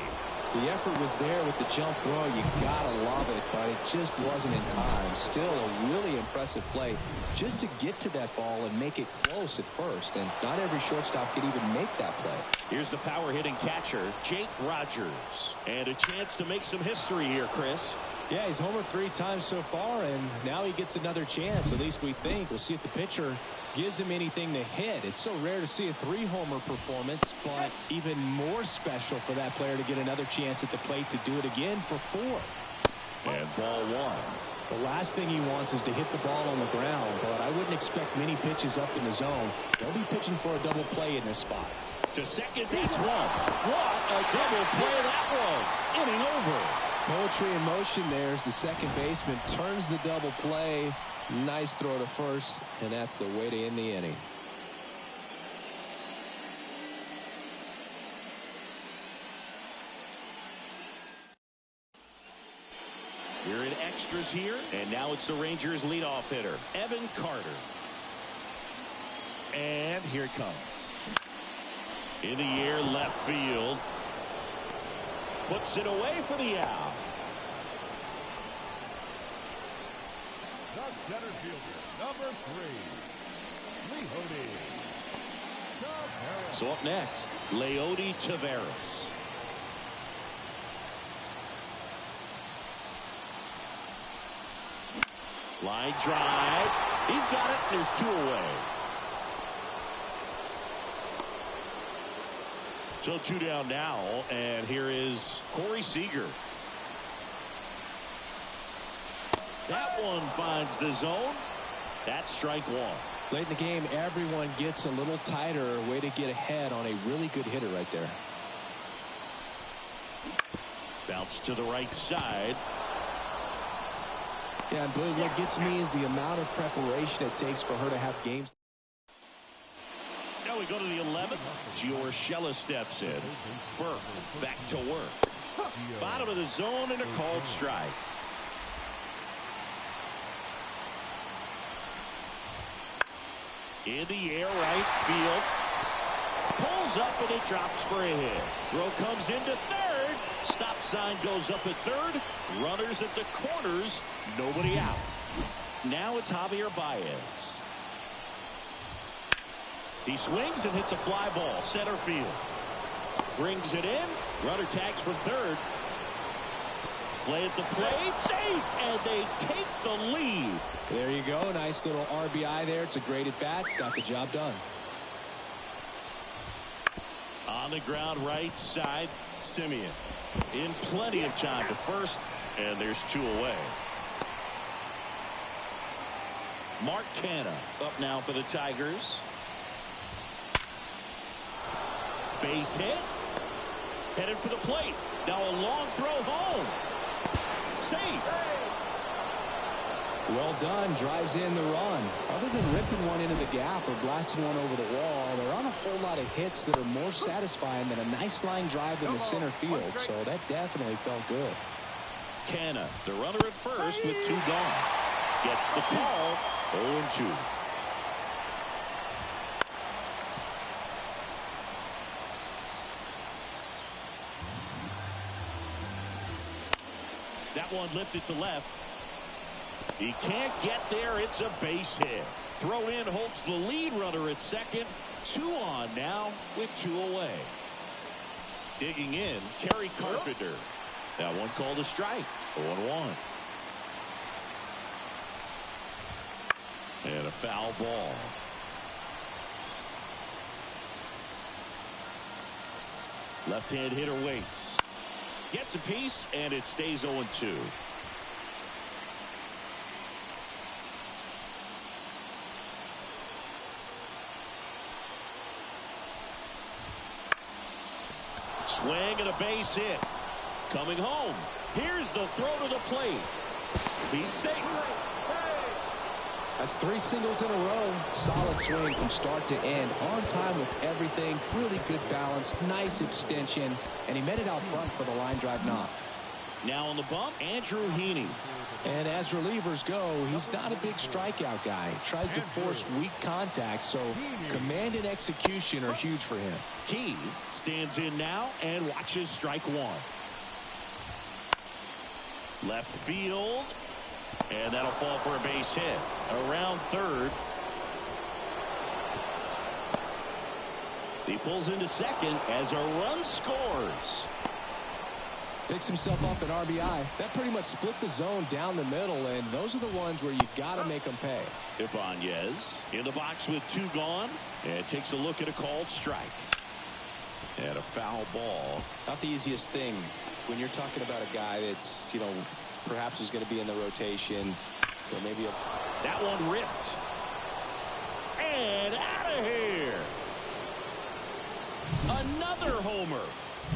The effort was there with the jump throw. You gotta love it, but it just wasn't in time. Still a really impressive play just to get to that ball and make it close at first. And not every shortstop could even make that play. Here's the power hitting catcher, Jake Rogers. And a chance to make some history here, Chris. Yeah, he's homered 3 times so far, and now he gets another chance. At least we think. We'll see if the pitcher gives him anything to hit. It's so rare to see a 3-homer performance, but even more special for that player to get another chance at the plate to do it again for 4. And ball 1. The last thing he wants is to hit the ball on the ground, but I wouldn't expect many pitches up in the zone. They'll be pitching for a double play in this spot. To second, that's 1. What a double play that was. Inning over. Poetry in motion there as the second baseman turns the double play. Nice throw to first, and that's the way to end the inning. We're in extras here, and now it's the Rangers leadoff hitter, Evan Carter. And here it comes. In the air, left field. Puts it away for the out. The center fielder, number 3, Leody Taveras. So up next, Leody Taveras. Line drive. He's got it, and there's 2 away. So 2 down now, and here is Corey Seager. That one finds the zone. That's strike 1. Late in the game, everyone gets a little tighter. Way to get ahead on a really good hitter right there. Bounce to the right side. Yeah, and Billy, what gets me is the amount of preparation it takes for her to have games. Now we go to the 11th. Giorgella steps in. Burke back to work. Bottom of the zone and a called strike. In the air, right field. Pulls up and it drops for a hit. Throw comes into third. Stop sign goes up at third. Runners at the corners. Nobody out. Now it's Javier Baez. He swings and hits a fly ball. Center field. Brings it in. Runner tags from third. Play at the plate. Safe. And they take the lead. There you go. Nice little RBI there. It's a great at bat. Got the job done. On the ground right side, Simeon. In plenty of time to first. And there's 2 away. Mark Canha up now for the Tigers. Base hit. Headed for the plate. Now a long throw home. Safe. Well done. Drives in the run. Other than ripping one into the gap or blasting one over the wall, there aren't a whole lot of hits that are more satisfying than a nice line drive in the center field. So that definitely felt good. Canha, the runner at first with 2 gone. Gets the call. 0-2. That one lifted to left. He can't get there. It's a base hit. Throw in holds the lead runner at second. 2 on now with 2 away. Digging in, Kerry Carpenter. That one called a strike. 0-1. And a foul ball. Left-hand hitter waits. Gets a piece, and it stays 0-2. Swing and a base hit. Coming home. Here's the throw to the plate. He's safe. That's 3 singles in a row. Solid swing from start to end. On time with everything. Really good balance. Nice extension. And he met it out front for the line drive knock. Now on the bump, Andrew Heaney. And as relievers go, he's not a big strikeout guy. Tries to force weak contact, so command and execution are huge for him. Keith stands in now and watches strike 1. Left field. And that'll fall for a base hit. Around third. He pulls into second as a run scores. Picks himself up an RBI. That pretty much split the zone down the middle, and those are the ones where you got to make them pay. Ibanez in the box with 2 gone, and takes a look at a called strike. And a foul ball. Not the easiest thing when you're talking about a guy that's, perhaps is going to be in the rotation, or maybe that one ripped. And out of here. Another homer.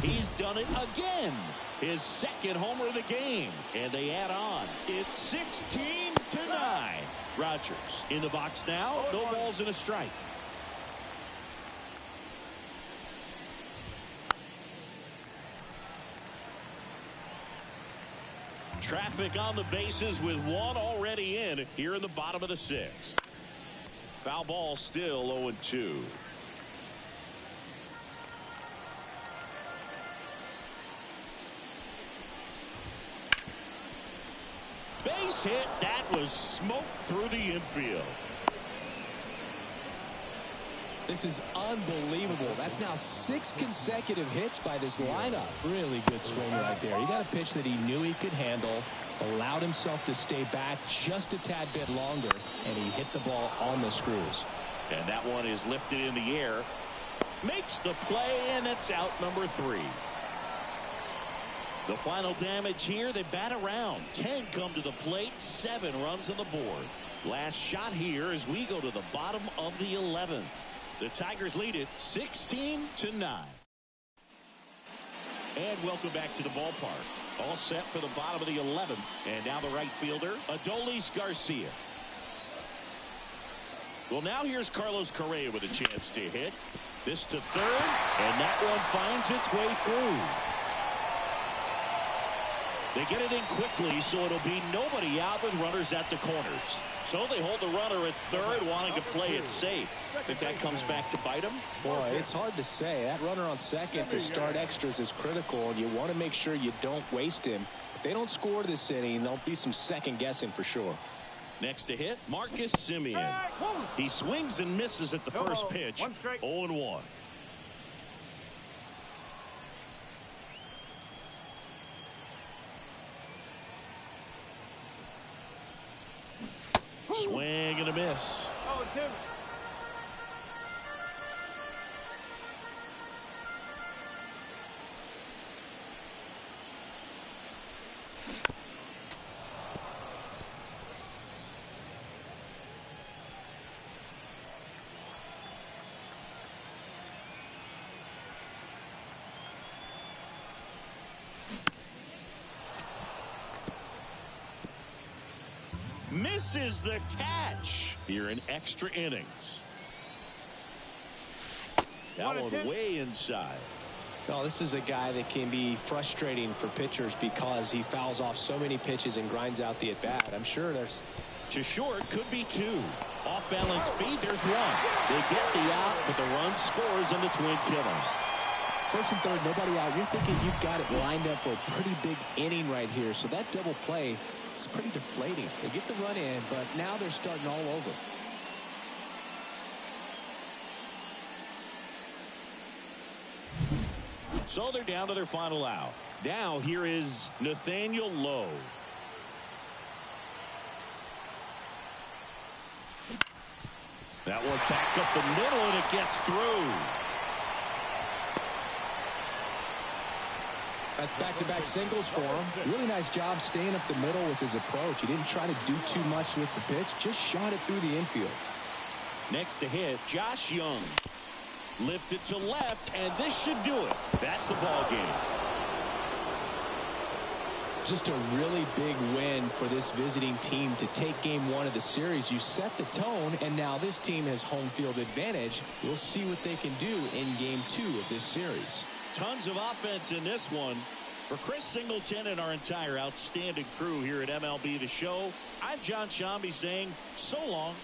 He's done it again. His second homer of the game. And they add on. It's 16-9. Rogers in the box now. No balls and a strike. Traffic on the bases with 1 already in here in the bottom of the 6th. Foul ball still 0-2. Base base hit. That was smoke through the infield. This is unbelievable. That's now 6 consecutive hits by this lineup. Really good swing right there. He got a pitch that he knew he could handle, allowed himself to stay back just a tad bit longer, and he hit the ball on the screws. And that one is lifted in the air. Makes the play, and it's out number 3. The final damage here, they bat around. 10 come to the plate, 7 runs on the board. Last shot here as we go to the bottom of the 11th. The Tigers lead it 16-9. And welcome back to the ballpark. All set for the bottom of the 11th. And now the right fielder, Adolis Garcia. Well, now here's Carlos Correa with a chance to hit. This to third, and that one finds its way through. They get it in quickly, so it'll be nobody out with runners at the corners. So they hold the runner at third, wanting to play it safe. Think that comes back to bite them? Boy, it's hard to say. That runner on second to start extras is critical, and you want to make sure you don't waste him. If they don't score this inning, there'll be some second guessing for sure. Next to hit, Marcus Semien. He swings and misses at the first pitch. 0-1. Swing and a miss. 0-2. Misses the catch here in extra innings. That one way inside. No, this is a guy that can be frustrating for pitchers because he fouls off so many pitches and grinds out the at-bat. I'm sure there's... To short, could be 2. Off balance feed, there's 1. They get the out, but the run scores on the twin killer. First and third, nobody out. You're thinking you've got it lined up for a pretty big inning right here. So that double play is pretty deflating. They get the run in, but now they're starting all over. So they're down to their final out. Now here is Nathaniel Lowe. That one back up the middle, and it gets through. That's back-to-back singles for him. Really nice job staying up the middle with his approach. He didn't try to do too much with the pitch, just shot it through the infield. Next to hit, Josh Young. Lifted to left, and this should do it. That's the ball game. Just a really big win for this visiting team to take game 1 of the series. You set the tone, and now this team has home field advantage. We'll see what they can do in game 2 of this series. Tons of offense in this one. For Chris Singleton and our entire outstanding crew here at MLB The Show, I'm John Shambi saying so long.